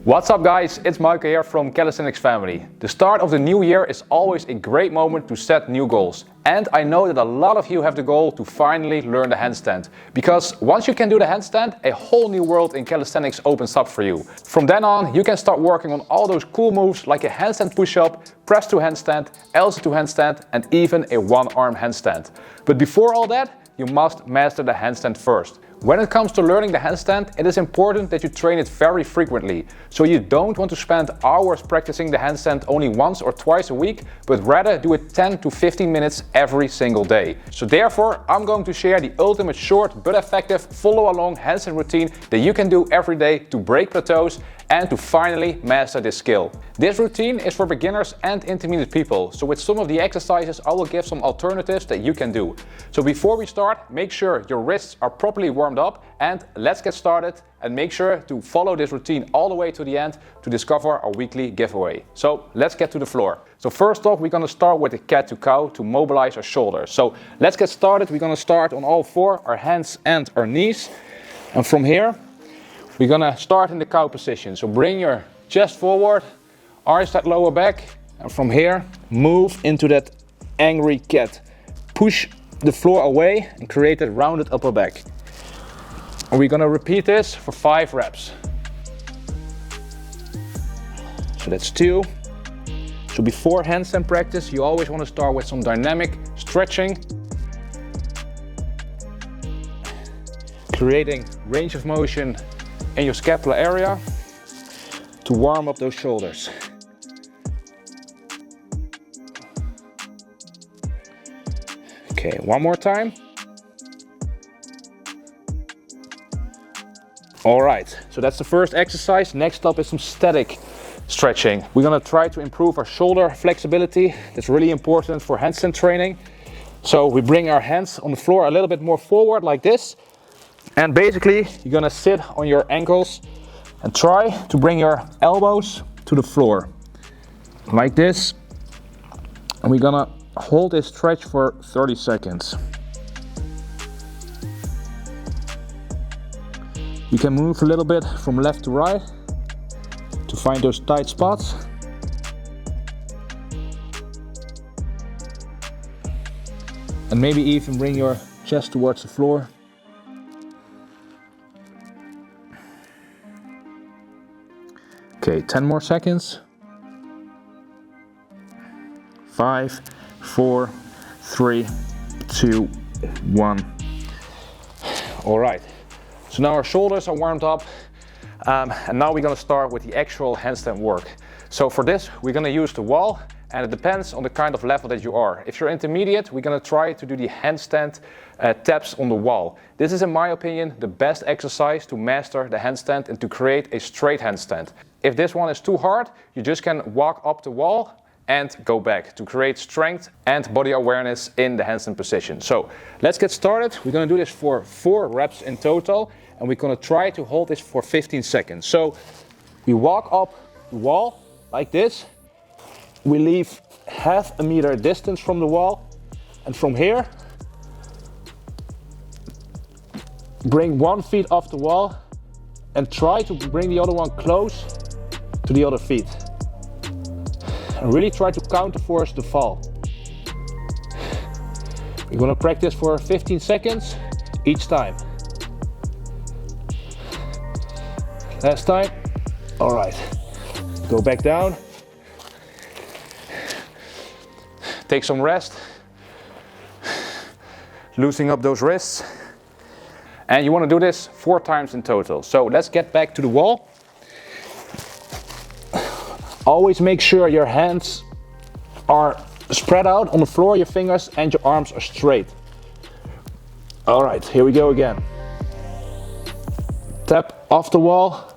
What's up guys, it's Michael here from Calisthenics family. The start of the new year is always a great moment to set new goals. And I know that a lot of you have the goal to finally learn the handstand. Because once you can do the handstand, a whole new world in calisthenics opens up for you. From then on, you can start working on all those cool moves like a handstand push-up, press to handstand, L's to handstand, and even a one-arm handstand. But before all that, you must master the handstand first. When it comes to learning the handstand, it is important that you train it very frequently. So you don't want to spend hours practicing the handstand only once or twice a week, but rather do it 10 to 15 minutes every single day. So therefore, I'm going to share the ultimate short but effective follow-along handstand routine that you can do every day to break plateaus and to finally master this skill. This routine is for beginners and intermediate people. So with some of the exercises, I will give some alternatives that you can do. So before we start, make sure your wrists are properly warmed up and let's get started, and make sure to follow this routine all the way to the end to discover our weekly giveaway. So let's get to the floor. So first off, we're gonna start with the cat to cow to mobilize our shoulders. So let's get started. We're gonna start on all four, our hands and our knees. And from here, we're gonna start in the cow position. So bring your chest forward, arch that lower back, and from here, move into that angry cat. Push the floor away and create that rounded upper back. And we're gonna repeat this for 5 reps. So that's 2. So before handstand practice, you always wanna start with some dynamic stretching, creating range of motion in your scapular area to warm up those shoulders. Okay, one more time. All right, so that's the first exercise. Next up is some static stretching. We're gonna try to improve our shoulder flexibility. That's really important for handstand training. So we bring our hands on the floor a little bit more forward like this. And basically, you're gonna sit on your ankles and try to bring your elbows to the floor. Like this. And we're gonna hold this stretch for 30 seconds. You can move a little bit from left to right to find those tight spots. And maybe even bring your chest towards the floor. Okay, 10 more seconds. 5, 4, 3, 2, 1. All right. So now our shoulders are warmed up, and now we're gonna start with the actual handstand work. So for this, we're gonna use the wall, and it depends on the kind of level that you are. If you're intermediate, we're gonna try to do the handstand taps on the wall. This is, in my opinion, the best exercise to master the handstand and to create a straight handstand. If this one is too hard, you just can walk up the wall and go back to create strength and body awareness in the handstand position. So let's get started. We're gonna do this for 4 reps in total, and we're gonna try to hold this for 15 seconds. So we walk up the wall like this. We leave half a meter distance from the wall, and from here, bring one foot off the wall and try to bring the other one close to the other feet. And really try to counterforce the fall. We're gonna practice for 15 seconds each time. Last time. All right. Go back down. Take some rest. Loosening up those wrists. And you wanna do this 4 times in total. So let's get back to the wall. Always make sure your hands are spread out on the floor, your fingers and your arms are straight. All right, here we go again. Tap off the wall.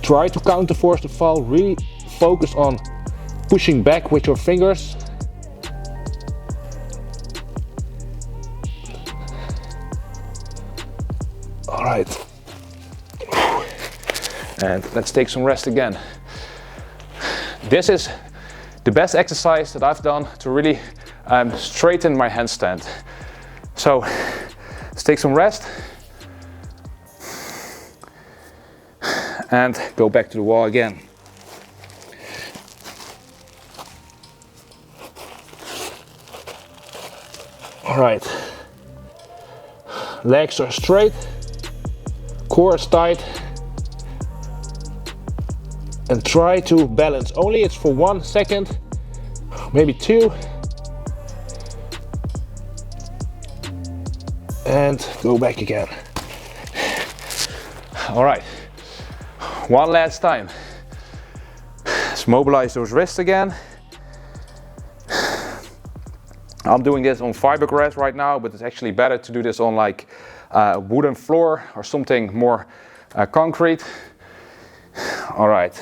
Try to counterforce the fall. Really focus on pushing back with your fingers. All right. And let's take some rest again. This is the best exercise that I've done to really straighten my handstand. So let's take some rest. and go back to the wall again. All right, legs are straight, core is tight, and try to balance. Only it's for 1 second, maybe 2, and go back again. All right, one last time. Let's mobilize those wrists again. I'm doing this on fiberglass right now, but it's actually better to do this on like a wooden floor or something more concrete. All right,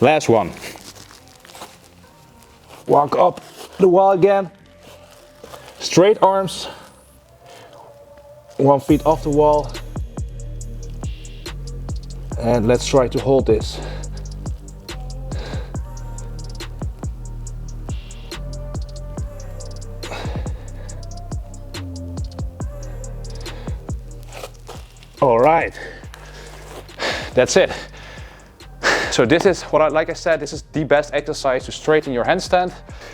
last one. Walk up the wall again. Straight arms. 1 foot off the wall. And let's try to hold this. All right, that's it. So this is what like I said, this is the best exercise to straighten your handstand.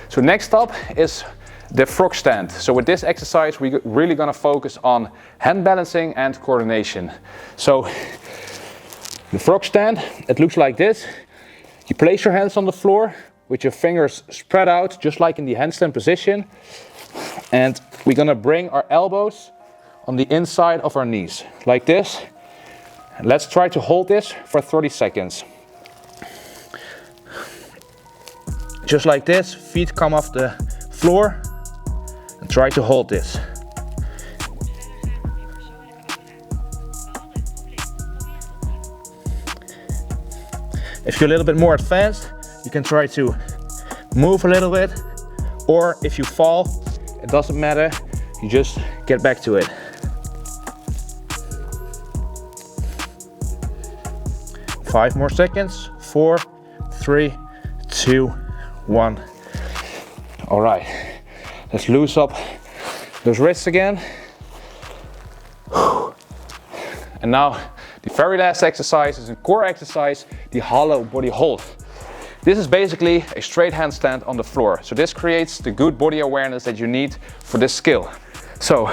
So next up is the Frogstand. So with this exercise, we're really gonna focus on hand balancing and coordination. So the Frogstand, it looks like this. You place your hands on the floor with your fingers spread out, just like in the handstand position. And we're gonna bring our elbows on the inside of our knees, like this. And let's try to hold this for 30 seconds. Just like this, feet come off the floor, and try to hold this. If you're a little bit more advanced, you can try to move a little bit, or if you fall, it doesn't matter, you just get back to it. 5 more seconds. 4, 3, 2, 1. All right, let's loose up those wrists again. And now the very last exercise is a core exercise, the hollow body hold. This is basically a straight handstand on the floor. So this creates the good body awareness that you need for this skill. So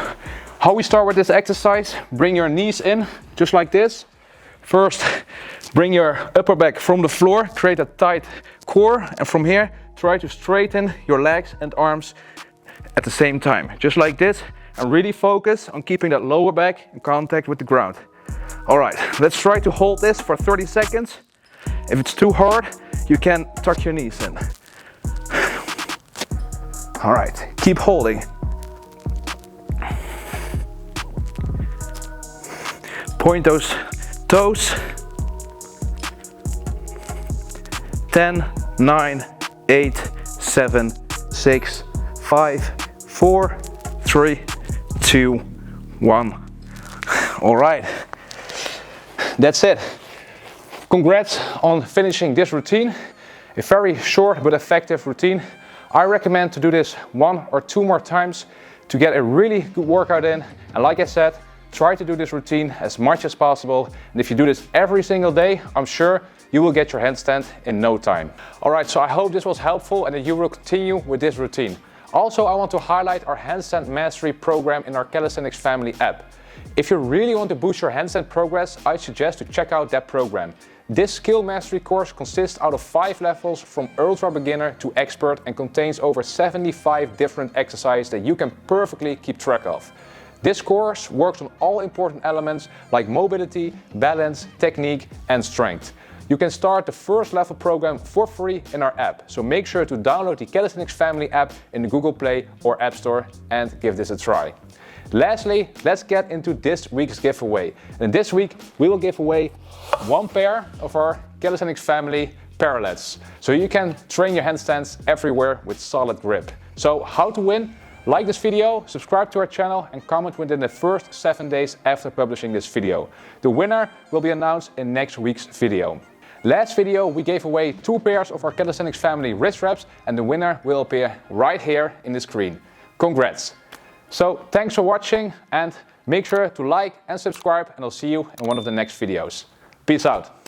how we start with this exercise, bring your knees in just like this. First, bring your upper back from the floor, create a tight core, and from here, try to straighten your legs and arms at the same time, just like this, and really focus on keeping that lower back in contact with the ground. All right, let's try to hold this for 30 seconds. If it's too hard, you can tuck your knees in. All right, keep holding. Point those toes. 10, 9, 8, 7, 6, 5, 4, 3, 2, 1. All right, that's it. Congrats on finishing this routine. A very short but effective routine. I recommend to do this 1 or 2 more times to get a really good workout in. And like I said, try to do this routine as much as possible. And if you do this every single day, I'm sure you will get your handstand in no time. All right, so I hope this was helpful and that you will continue with this routine. Also, I want to highlight our Handstand Mastery program in our Calisthenics Family app. If you really want to boost your handstand progress, I suggest to check out that program. This skill mastery course consists out of 5 levels from ultra beginner to expert and contains over 75 different exercises that you can perfectly keep track of. This course works on all important elements like mobility, balance, technique and strength. You can start the first level program for free in our app, so make sure to download the Calisthenics Family app in the Google Play or App Store and give this a try. Lastly, let's get into this week's giveaway. And this week we will give away 1 pair of our Calisthenics Family parallettes, so you can train your handstands everywhere with solid grip. So how to win? Like this video, subscribe to our channel and comment within the first 7 days after publishing this video. The winner will be announced in next week's video. Last video we gave away 2 pairs of our Calisthenics Family wrist wraps and the winner will appear right here in the screen. Congrats! So thanks for watching and make sure to like and subscribe and I'll see you in one of the next videos. Peace out!